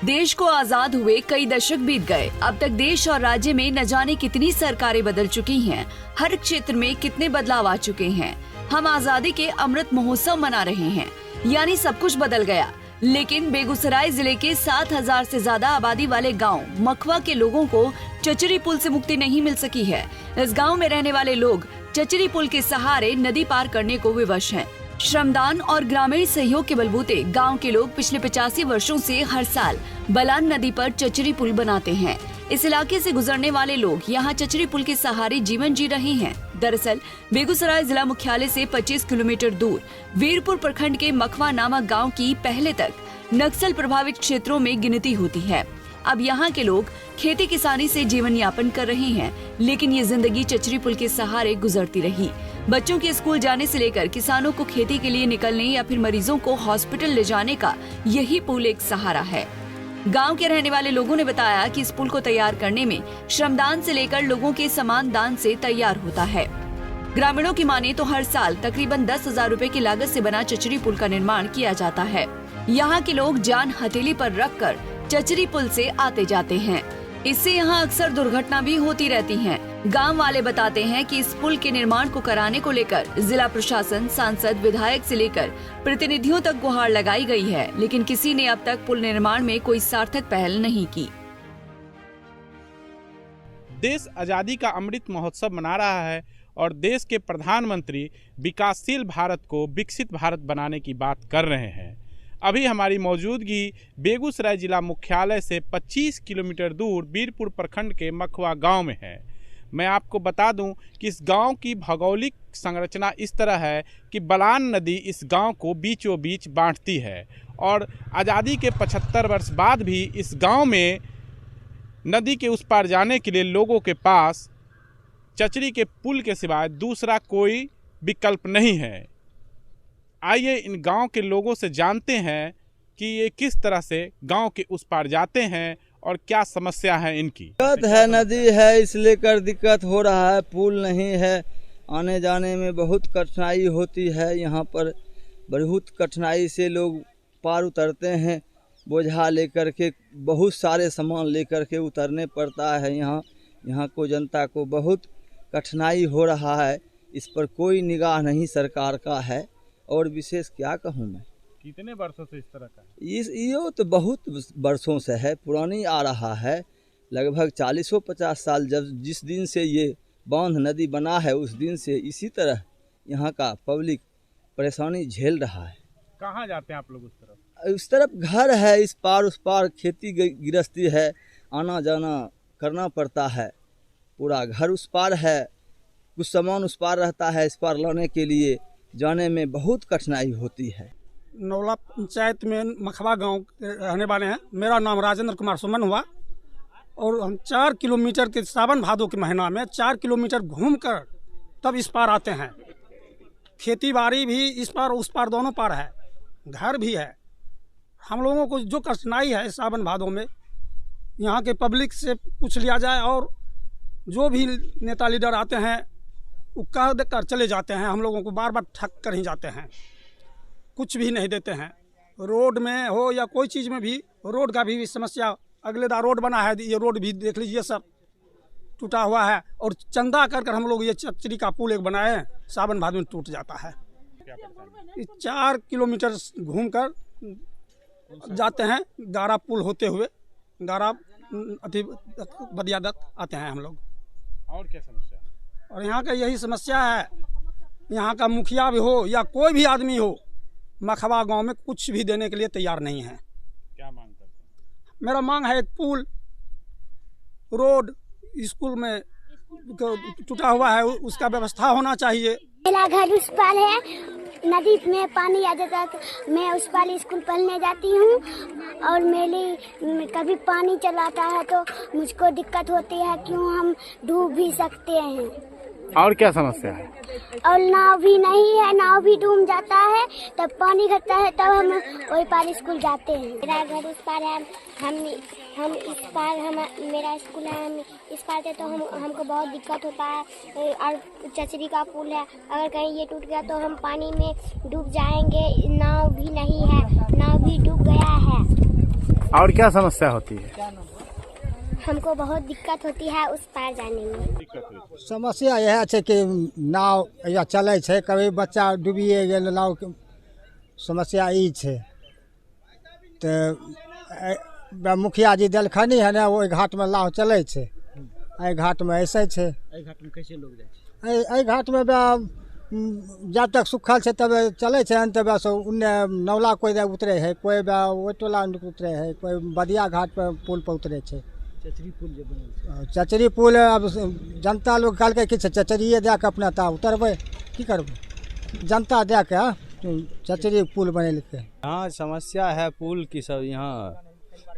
देश को आजाद हुए कई दशक बीत गए। अब तक देश और राज्य में न जाने कितनी सरकारें बदल चुकी हैं, हर क्षेत्र में कितने बदलाव आ चुके हैं। हम आजादी के अमृत महोत्सव मना रहे हैं, यानी सब कुछ बदल गया। लेकिन बेगूसराय जिले के 7,000 से ज्यादा आबादी वाले गांव मखवा के लोगों को चचरी पुल से मुक्ति नहीं मिल सकी है। इस गांव में रहने वाले लोग चचरी पुल के सहारे नदी पार करने को विवश हैं। श्रमदान और ग्रामीण सहयोग के बलबूते गांव के लोग पिछले 85 वर्षों से हर साल बलान नदी पर चचरी पुल बनाते हैं। इस इलाके से गुजरने वाले लोग यहां चचरी पुल के सहारे जीवन जी रहे हैं। दरअसल बेगूसराय जिला मुख्यालय से 25 किलोमीटर दूर वीरपुर प्रखंड के मखवा नामक गांव की पहले तक नक्सल प्रभावित क्षेत्रों में गिनती होती है। अब यहाँ के लोग खेती किसानी से जीवन यापन कर रहे हैं, लेकिन ये जिंदगी चचरी पुल के सहारे गुजरती रही। बच्चों के स्कूल जाने से लेकर किसानों को खेती के लिए निकलने या फिर मरीजों को हॉस्पिटल ले जाने का यही पुल एक सहारा है। गांव के रहने वाले लोगों ने बताया कि इस पुल को तैयार करने में श्रमदान से लेकर लोगों के समान दान से तैयार होता है। ग्रामीणों की माने तो हर साल तकरीबन 10,000 रुपए की लागत से बना चचरी पुल का निर्माण किया जाता है। यहाँ के लोग जान हथेली पर रखकर चचरी पुल से आते जाते हैं। इससे यहाँ अक्सर दुर्घटना भी होती रहती हैं। गांव वाले बताते हैं कि इस पुल के निर्माण को कराने को लेकर जिला प्रशासन, सांसद, विधायक से लेकर प्रतिनिधियों तक गुहार लगाई गई है, लेकिन किसी ने अब तक पुल निर्माण में कोई सार्थक पहल नहीं की। देश आजादी का अमृत महोत्सव मना रहा है और देश के प्रधानमंत्री विकासशील भारत को विकसित भारत बनाने की बात कर रहे हैं। अभी हमारी मौजूदगी बेगूसराय जिला मुख्यालय से 25 किलोमीटर दूर वीरपुर प्रखंड के मखवा गांव में है। मैं आपको बता दूं कि इस गांव की भौगोलिक संरचना इस तरह है कि बलान नदी इस गांव को बीचों बीच बांटती है और आज़ादी के 75 वर्ष बाद भी इस गांव में नदी के उस पार जाने के लिए लोगों के पास चचरी के पुल के सिवाय दूसरा कोई विकल्प नहीं है। आइए इन गांव के लोगों से जानते हैं कि ये किस तरह से गांव के उस पार जाते हैं और क्या समस्या है इनकी। दिक्कत है, नदी है इसलिए कर दिक्कत हो रहा है, पुल नहीं है, आने जाने में बहुत कठिनाई होती है। यहाँ पर बहुत कठिनाई से लोग पार उतरते हैं, बोझा लेकर के, बहुत सारे सामान लेकर के उतरने पड़ता है। यहाँ को जनता को बहुत कठिनाई हो रहा है। इस पर कोई निगाह नहीं सरकार का है और विशेष क्या कहूँ मैं। कितने वर्षों से इस तरह का है? ये तो बहुत वर्षों से है, पुरानी आ रहा है, लगभग 40-50 साल। जब जिस दिन से ये बांध नदी बना है उस दिन से इसी तरह यहाँ का पब्लिक परेशानी झेल रहा है। कहाँ जाते हैं आप लोग उस तरफ? उस तरफ घर है, इस पार उस पार खेती गृहस्थी है, आना जाना करना पड़ता है। पूरा घर उस पार है, कुछ सामान उस पार रहता है, इस पार लाने के लिए जाने में बहुत कठिनाई होती है। नौला पंचायत में मखवा गांव के रहने वाले हैं। मेरा नाम राजेंद्र कुमार सुमन हुआ और हम 4 किलोमीटर के सावन भादों के महीना में 4 किलोमीटर घूमकर तब इस पार आते हैं। खेती बाड़ी भी इस पार उस पार दोनों पार है, घर भी है। हम लोगों को जो कठिनाई है सावन भादों में, यहाँ के पब्लिक से पूछ लिया जाए और जो भी नेता लीडर आते हैं वो कह कर चले जाते हैं। हम लोगों को बार बार ठग कर ही जाते हैं, कुछ भी नहीं देते हैं। रोड में हो या कोई चीज़ में भी रोड का भी समस्या। अगले दा रोड बना है, ये रोड भी देख लीजिए सब टूटा हुआ है और चंदा कर कर हम लोग ये चचरी का पुल एक बनाए हैं, सावन भादों में टूट जाता है। 4 किलोमीटर घूम कर जाते हैं, गारा पुल होते हुए गारा अति बदिया तक आते हैं हम लोग। और क्या समस्या है? और यहाँ का यही समस्या है, यहाँ का मुखिया भी हो या कोई भी आदमी हो, मखवा गांव में कुछ भी देने के लिए तैयार नहीं है। क्या मांग करते हैं? मेरा मांग है एक पुल, रोड, स्कूल में टूटा हुआ है उसका व्यवस्था होना चाहिए। मेरा घर उस पार है, नदी में पानी आ जाता है तो मैं उस पार स्कूल पढ़ने जाती हूँ और मेरी कभी पानी चलाता है तो मुझको दिक्कत होती है, क्यों हम डूब भी सकते हैं। और क्या समस्या है? और नाव भी नहीं है, नाव भी डूब जाता है, तब पानी घटता है तब हम वही पार स्कूल जाते हैं। मेरा घर उस पार है, हम इस पार, मेरा स्कूल है, हम इस पार थे तो हमको बहुत दिक्कत होता है। और चचरी का पुल है, अगर कहीं ये टूट गया तो हम पानी में डूब जाएंगे। नाव भी नहीं है, नाव भी डूब गया है। और क्या समस्या होती है? हमको बहुत दिक्कत होती है उस पार जाने में। समस्या यह है कि नाव या चलै छै, कभी बच्चा डूबिए गेल नाव के, समस्या ई छै। तो मुखिया जी देलखिन है ना, ओहि घाट में नाव चलै छै, एहि घाट में ऐसे छै। एहि घाट में कैसे लोग जाइ छै? एहि घाट में जब तक सुखल छै तब चलै छै, तब उन्ने नौला कोई उतरे है, कोई ओहि टोला उतरे है, कोई बदिया घाट पर पुल पर उतरे छै। चचरी पुल जे बनल छै, चचरी पुल अब जनता लोग कहलकै कि चचरिए दे के अपना ता उतरबै, की करबै, जनता दे के चचरी पुल बनेलकै। यहाँ समस्या है पुल की सब।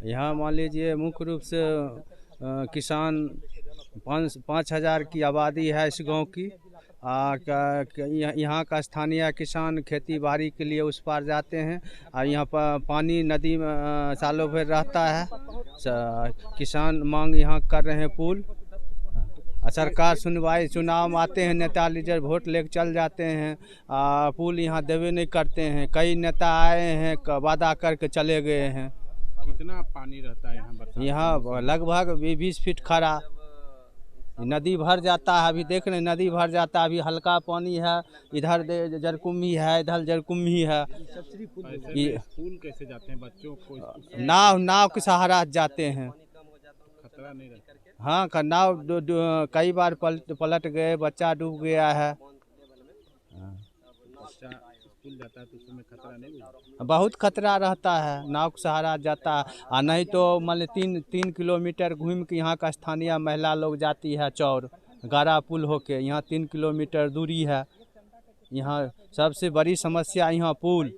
यहाँ मान लीजिए मुख्य रूप से किसान 5,000 की आबादी है इस गांव की। यहाँ का स्थानीय किसान खेती बाड़ी के लिए उस पार जाते हैं और यहाँ पर पानी नदी में सालों भर रहता है। किसान मांग यहाँ कर रहे हैं पुल। सरकार सुनवाई, चुनाव में आते हैं नेता लीडर, वोट लेकर चल जाते हैं, पुल यहाँ देवे नहीं करते हैं। कई नेता आए हैं, वादा करके चले गए हैं। कितना पानी रहता है यहाँ बरसात? यहाँ लगभग 20 फीट खड़ा, नदी भर जाता है। अभी देख रहे हैं नदी भर जाता है, अभी हल्का पानी है, इधर जरकुम्भी है, इधर जरकुम्भी है। पुल कैसे जाते हैं बच्चों को? नाव के सहारा जाते हैं। खतरा नहीं रहता? हाँ, नाव कई बार पलट गए, बच्चा डूब गया है। बच्चा स्कूल जाता है तो उसमें खतरा नहीं रहता? बहुत खतरा रहता है, नाव के सहारा जाता है। और नहीं तो मान ली 3 किलोमीटर घूम के यहाँ का स्थानीय महिला लोग जाती है चौर गारा पुल होके। यहाँ 3 किलोमीटर दूरी है। यहाँ सबसे बड़ी समस्या यहाँ पुल।